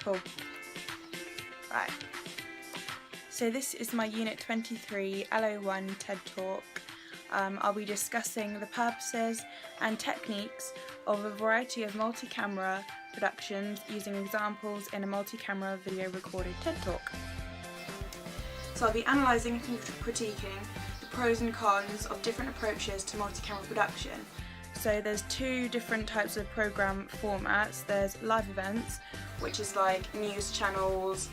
Cool. Right. So this is my Unit 23 LO1 TED Talk. I'll be discussing the purposes and techniques of a variety of multi-camera productions using examples in a multi-camera video recorded TED Talk. So I'll be analysing and critiquing the pros and cons of different approaches to multi-camera production. So there's two different types of programme formats. There's live events, which is like news channels,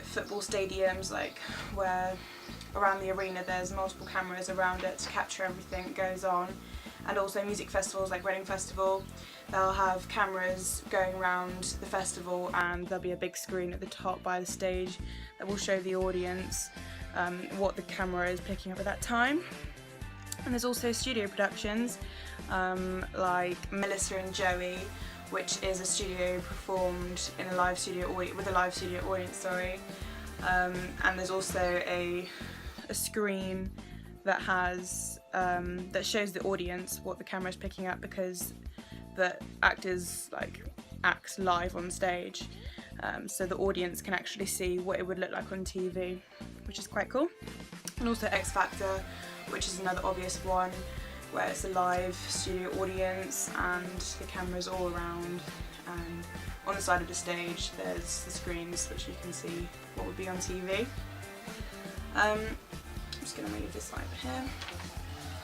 football stadiums, like where around the arena there's multiple cameras around it to capture everything that goes on, and also music festivals like Reading Festival. They'll have cameras going around the festival and there'll be a big screen at the top by the stage that will show the audience what the camera is picking up at that time. And there's also studio productions like Melissa and Joey, which is a studio performed in a live studio with a live studio audience, and there's also a screen that has that shows the audience what the camera is picking up, because the actors acts live on stage, so the audience can actually see what it would look like on TV, which is quite cool. And also X Factor, which is another obvious one, where it's a live studio audience and the camera's all around, and on the side of the stage there's the screens which you can see what would be on TV. I'm just going to move this over here.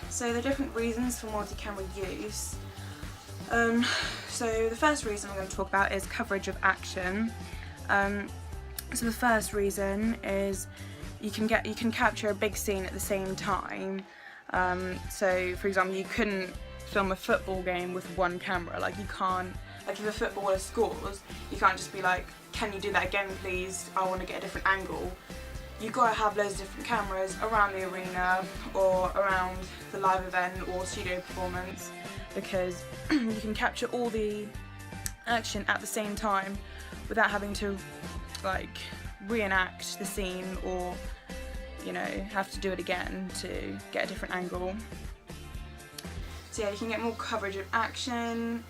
So the different reasons for multi-camera use. So the first reason I'm going to talk about is coverage of action. So the first reason is you can capture a big scene at the same time. So for example, you couldn't film a football game with one camera. Like you can't, like if a footballer scores, you can't just be like, can you do that again please, I want to get a different angle. You've got to have loads of different cameras around the arena or around the live event or studio performance, because you can capture all the action at the same time without having to reenact the scene or have to do it again to get a different angle. So yeah, you can get more coverage of action.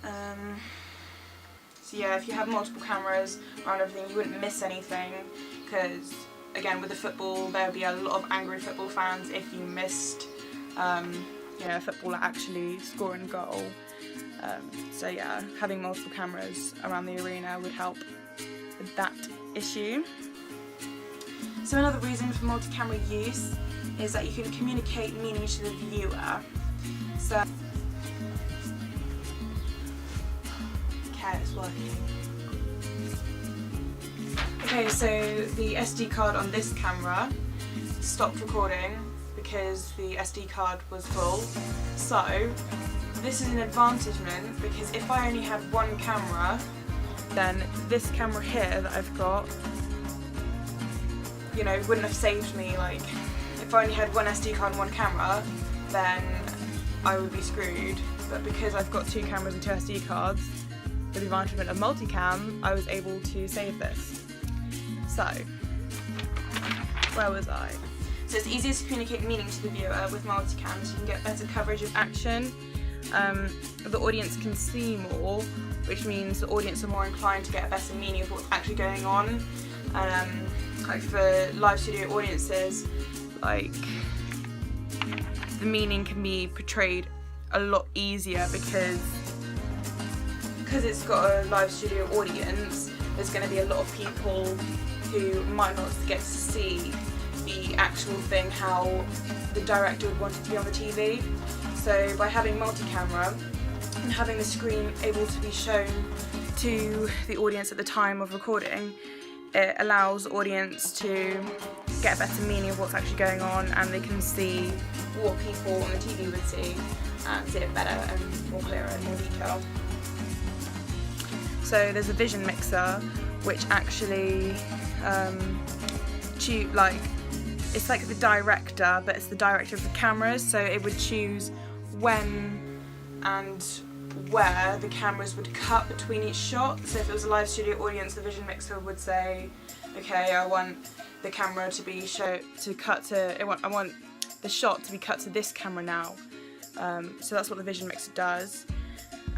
So yeah, if you have multiple cameras around everything, you wouldn't miss anything, because again with the football there would be a lot of angry football fans if you missed a footballer actually scoring a goal. So yeah, having multiple cameras around the arena would help with that issue. So another reason for multi-camera use is that you can communicate meaning to the viewer. So, okay, it's working. Okay, so the SD card on this camera stopped recording because the SD card was full. So this is an advantagement, because if I only had one camera, then this camera here that I've got, wouldn't have saved me. Like, if I only had one SD card and one camera, then I would be screwed. But because I've got two cameras and two SD cards, with the advancement of multicam, I was able to save this. So, where was I? So it's easier to communicate meaning to the viewer with multicam, so you can get better coverage of action. The audience can see more, which means the audience are more inclined to get a better meaning of what's actually going on. Like for live studio audiences, the meaning can be portrayed a lot easier because it's got a live studio audience. There's going to be a lot of people who might not get to see the actual thing how the director would want it to be on the TV. So by having multi-camera and having the screen able to be shown to the audience at the time of recording, it allows the audience to get a better meaning of what's actually going on, and they can see what people on the TV would see and see it better and more clearer and more detail. So there's a vision mixer which actually it's like the director, but it's the director of the cameras, so it would choose when and where the cameras would cut between each shot. So if it was a live studio audience, the vision mixer would say, okay, I want the camera to be I want the shot to be cut to this camera now. So that's what the vision mixer does.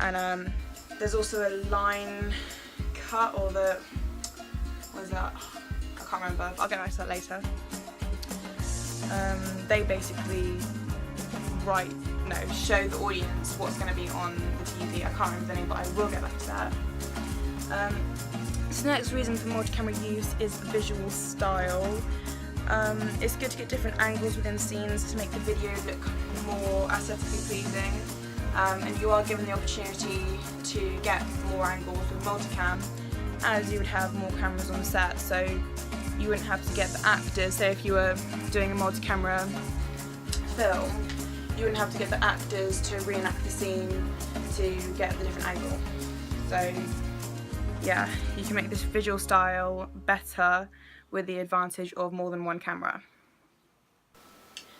And there's also a line cut or the, what is that? I can't remember. I'll get back to that later. They basically show the audience what's going to be on the TV. I can't remember the name, but I will get back to that. So the next reason for multi-camera use is visual style. It's good to get different angles within scenes to make the video look more aesthetically pleasing, and you are given the opportunity to get more angles with multicam, as you would have more cameras on set, so you wouldn't have to get the actors. So if you were doing a multi-camera film, you wouldn't have to get the actors to reenact the scene to get the different angle. So yeah, you can make this visual style better with the advantage of more than one camera.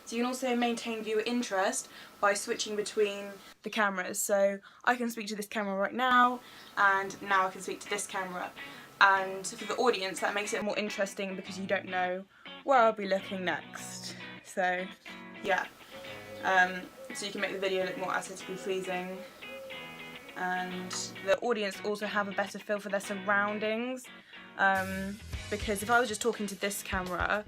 So you can also maintain viewer interest by switching between the cameras. So I can speak to this camera right now, and now I can speak to this camera. And for the audience, that makes it more interesting because you don't know where I'll be looking next. So yeah, so you can make the video look more aesthetically pleasing, and the audience also have a better feel for their surroundings. Because if I was just talking to this camera,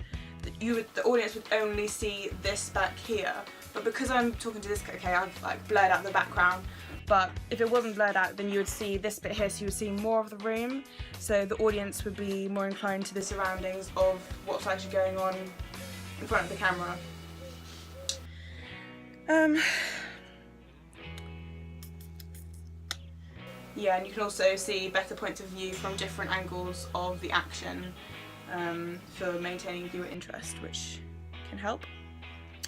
the audience would only see this back here. But because I'm talking to this, okay, I've like blurred out the background. But if it wasn't blurred out, then you would see this bit here, so you would see more of the room. So the audience would be more inclined to the surroundings of what's actually going on in front of the camera. Yeah, and you can also see better points of view from different angles of the action for maintaining viewer interest, which can help.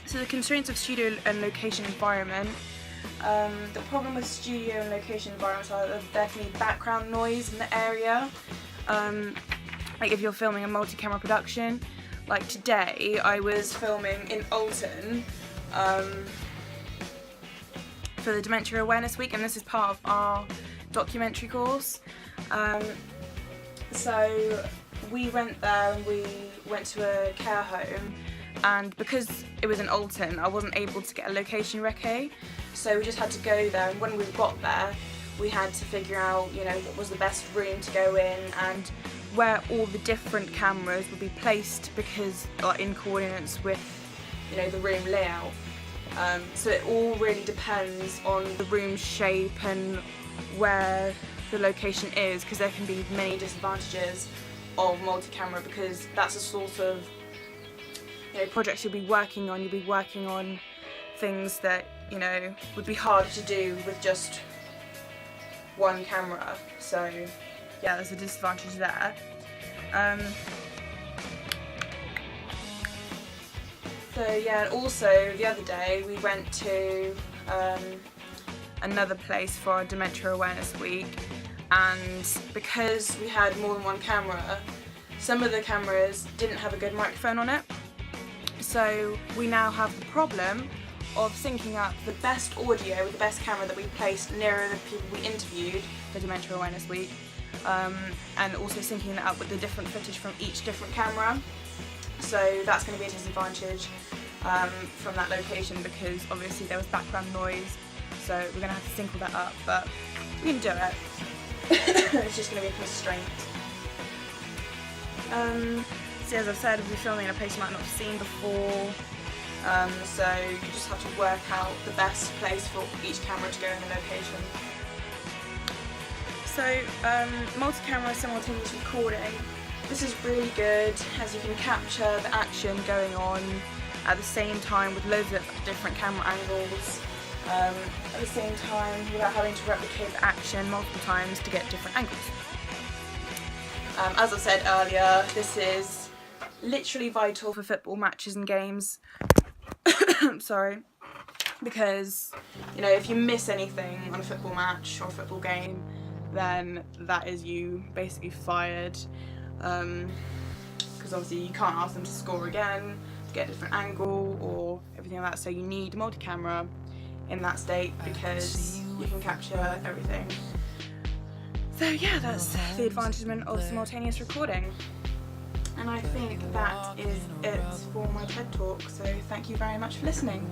So the constraints of studio and location environment. The problem with studio and location environments are there's definitely background noise in the area. Like if you're filming a multi-camera production, like today I was filming in Alton for the Dementia Awareness Week, and this is part of our documentary course. So we went there and we went to a care home, and because it was in Alton, I wasn't able to get a location recce, so we just had to go there, and when we got there we had to figure out, you know, what was the best room to go in and where all the different cameras would be placed, because in coordinates with, you know, the room layout. So it all really depends on the room shape and where the location is, because there can be many disadvantages of multi-camera, because that's a sort of, you know, projects you'll be working on. You'll be working on things that, you know, would be harder to do with just one camera. So yeah, there's a disadvantage there. So yeah, and also the other day we went to another place for our Dementia Awareness Week, and because we had more than one camera, some of the cameras didn't have a good microphone on it. So we now have the problem of syncing up the best audio with the best camera that we placed nearer the people we interviewed for Dementia Awareness Week, and also syncing that up with the different footage from each different camera. So that's going to be a disadvantage from that location, because obviously there was background noise, so we're going to have to sync all that up, but we can do it. It's just going to be a constraint. So as I've said, we'll be filming in a place you might not have seen before, so you just have to work out the best place for each camera to go in the location. So multi-camera simultaneous recording. This is really good, as you can capture the action going on at the same time with loads of different camera angles, at the same time without having to replicate the action multiple times to get different angles. As I said earlier, this is literally vital for football matches and games. Sorry. Because, you know, if you miss anything on a football match or a football game, then that is you basically fired. Because obviously you can't ask them to score again to get a different angle or everything like that, so you need multi-camera in that state because you can capture everything. So yeah, that's the advantage of simultaneous recording. And I think that is it for my TED Talk, so thank you very much for listening.